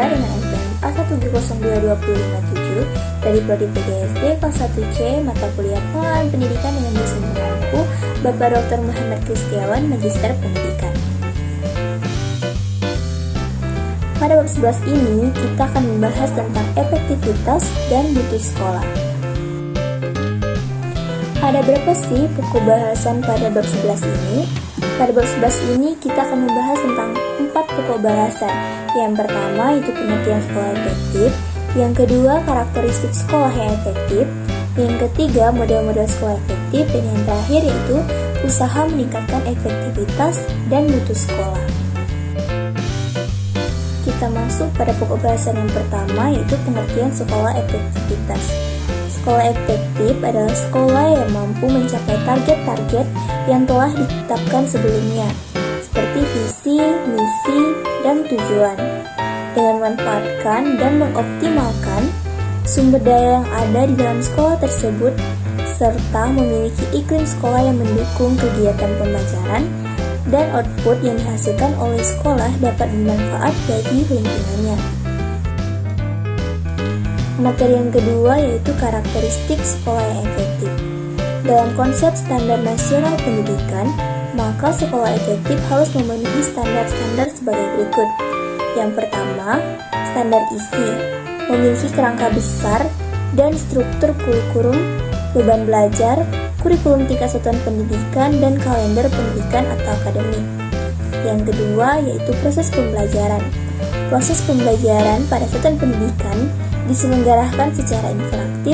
dengan NPM A1G022557 dari Prodi PGSD kelas 1C mata kuliah pengelolaan pendidikan dengan dosen pengampu Bapak Dr. Muhammad Kristiawan, Magister Pendidikan. Pada bab 11 ini, kita akan membahas tentang efektivitas dan mutu sekolah. Ada berapa sih buku bahasan pada bab 11 ini? Pada bab 11 ini, kita akan membahas tentang 4 pokok bahasan. Yang pertama, yaitu pengertian sekolah efektif. Yang kedua, karakteristik sekolah yang efektif. Yang ketiga, model-model sekolah efektif. Dan yang terakhir, yaitu usaha meningkatkan efektivitas dan mutu sekolah. Kita masuk pada pokok bahasan yang pertama, yaitu pengertian sekolah efektivitas. Sekolah efektif adalah sekolah yang mampu mencapai target-target yang telah ditetapkan sebelumnya, seperti visi, misi, dan tujuan, dengan memanfaatkan dan mengoptimalkan sumber daya yang ada di dalam sekolah tersebut, serta memiliki iklim sekolah yang mendukung kegiatan pembelajaran dan output yang dihasilkan oleh sekolah dapat bermanfaat bagi lingkungannya. Materi yang kedua yaitu karakteristik sekolah yang efektif. Dalam konsep standar nasional pendidikan, maka sekolah efektif harus memenuhi standar-standar sebagai berikut. Yang pertama, standar isi, memiliki kerangka besar dan struktur kurikulum, beban belajar, kurikulum tingkat satuan pendidikan, dan kalender pendidikan atau akademik. Yang kedua yaitu proses pembelajaran. Proses pembelajaran pada satuan pendidikan diselenggarakan secara interaktif,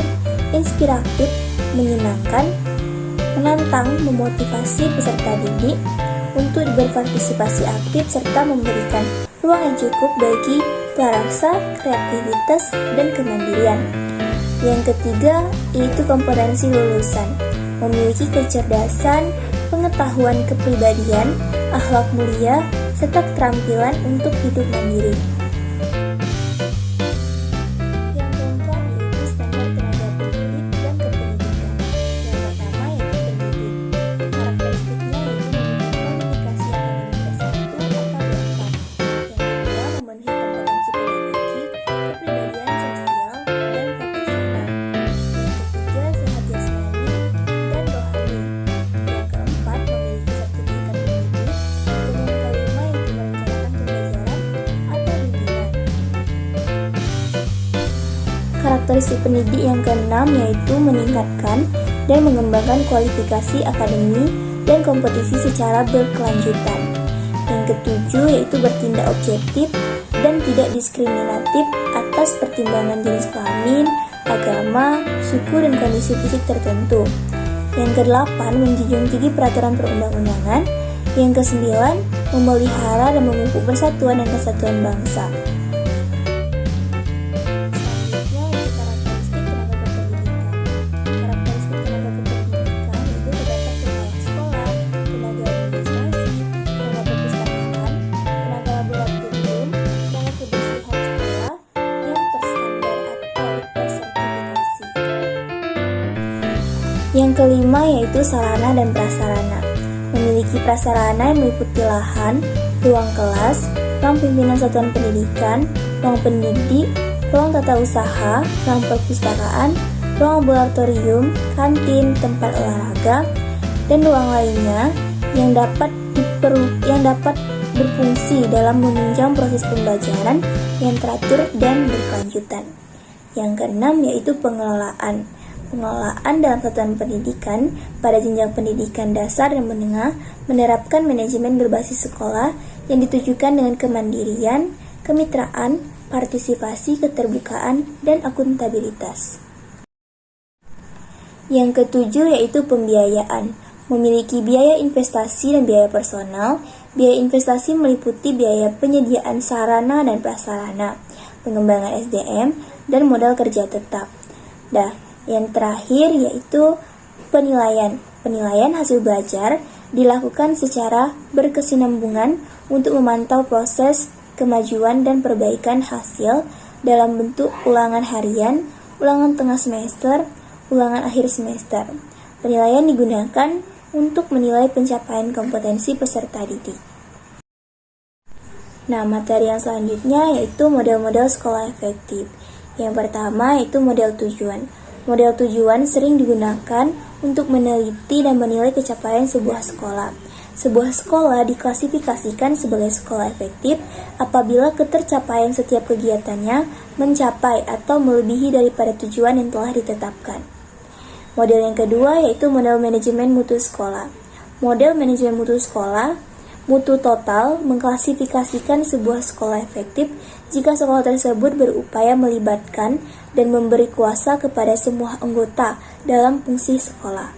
inspiratif, menyenangkan, menantang, memotivasi peserta didik untuk berpartisipasi aktif serta memberikan ruang yang cukup bagi rasa, kreativitas, dan kemandirian. Yang ketiga yaitu kompetensi lulusan, memiliki kecerdasan, pengetahuan kepribadian, akhlak mulia, serta keterampilan untuk hidup mandiri. Yang keempat yaitu standar tenaga pendidik dan kependidikan. Yang pertama yaitu pendidik. Karakteristiknya yaitu memiliki kualifikasi akademik S1 atau D4. Yang kedua memenuhi kompetensi pedagogik, kepribadian sosial, dan profesional. Yang ketiga sehat jasmani dan rohani. Yang keempat memiliki sertifikat pendidik. Dan yang kelima yaitu merencanakan pembelajaran atau bimbingan. Karakteristik pendidik yang keenam yaitu meningkatkan dan mengembangkan kualifikasi akademik dan kompetisi secara berkelanjutan. Yang ketujuh yaitu bertindak objektif dan tidak diskriminatif atas pertimbangan jenis kelamin, agama, suku, dan kondisi fisik tertentu. Yang kedelapan menjunjung tinggi peraturan perundang-undangan. Yang kesembilan memelihara dan memupuk persatuan dan kesatuan bangsa. Selanjutnya yaitu karakteristik tenaga kependidikan. Karakteristik tenaga kependidikan itu terdapat kepala sekolah, tenaga administrasi, tenaga perpustakaan, tenaga laboratorium, tenaga kebersihan sekolah yang terstandar atau tersertifikasi. Yang kelima yaitu sarana dan prasarana. Memiliki prasarana yang meliputi lahan, ruang kelas, ruang pimpinan satuan pendidikan, ruang pendidik, ruang tata usaha, ruang perpustakaan, ruang laboratorium, kantin, tempat olahraga, dan ruang lainnya yang dapat berfungsi dalam menunjang proses pembelajaran yang teratur dan berkelanjutan. Yang keenam yaitu pengelolaan. Pengelolaan dalam satuan pendidikan pada jenjang pendidikan dasar dan menengah menerapkan manajemen berbasis sekolah yang ditujukan dengan kemandirian, kemitraan, partisipasi, keterbukaan, dan akuntabilitas. Yang ketujuh yaitu pembiayaan. Memiliki biaya investasi dan biaya personal. Biaya investasi meliputi biaya penyediaan sarana dan prasarana, pengembangan SDM, dan modal kerja tetap. Yang terakhir yaitu penilaian. Penilaian hasil belajar dilakukan secara berkesinambungan untuk memantau proses kemajuan dan perbaikan hasil dalam bentuk ulangan harian, ulangan tengah semester, ulangan akhir semester. Penilaian digunakan untuk menilai pencapaian kompetensi peserta didik. Nah, materi yang selanjutnya yaitu model-model sekolah efektif. Yang pertama yaitu model tujuan. Model tujuan sering digunakan untuk meneliti dan menilai capaian sebuah sekolah. Sebuah sekolah diklasifikasikan sebagai sekolah efektif apabila ketercapaian setiap kegiatannya mencapai atau melebihi daripada tujuan yang telah ditetapkan. Model yang kedua yaitu model manajemen mutu sekolah. Model manajemen mutu sekolah, mutu total mengklasifikasikan sebuah sekolah efektif jika sekolah tersebut berupaya melibatkan dan memberi kuasa kepada semua anggota dalam fungsi sekolah.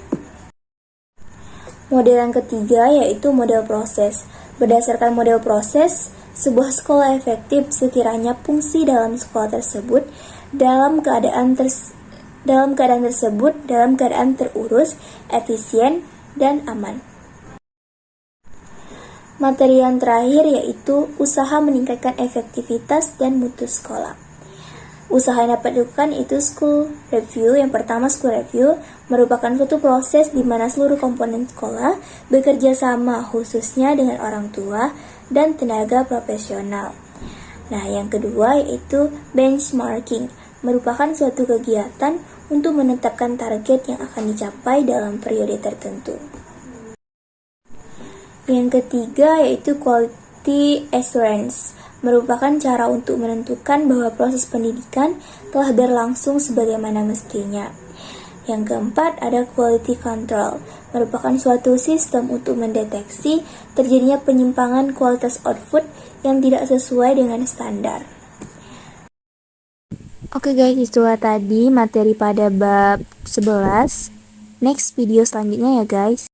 Model yang ketiga yaitu model proses. Berdasarkan model proses, sebuah sekolah efektif sekiranya fungsi dalam sekolah tersebut dalam keadaan terurus, efisien, dan aman. Materi yang terakhir yaitu usaha meningkatkan efektivitas dan mutu sekolah. Usaha yang dapat dilakukan itu school review. Yang pertama, school review merupakan suatu proses di mana seluruh komponen sekolah bekerja sama khususnya dengan orang tua dan tenaga profesional. Nah, yang kedua yaitu benchmarking, merupakan suatu kegiatan untuk menetapkan target yang akan dicapai dalam periode tertentu. Yang ketiga yaitu quality assurance, merupakan cara untuk menentukan bahwa proses pendidikan telah berlangsung sebagaimana mestinya. Yang keempat ada quality control, merupakan suatu sistem untuk mendeteksi terjadinya penyimpangan kualitas output yang tidak sesuai dengan standar. Oke guys, itulah tadi materi pada bab 11. Next video selanjutnya ya guys.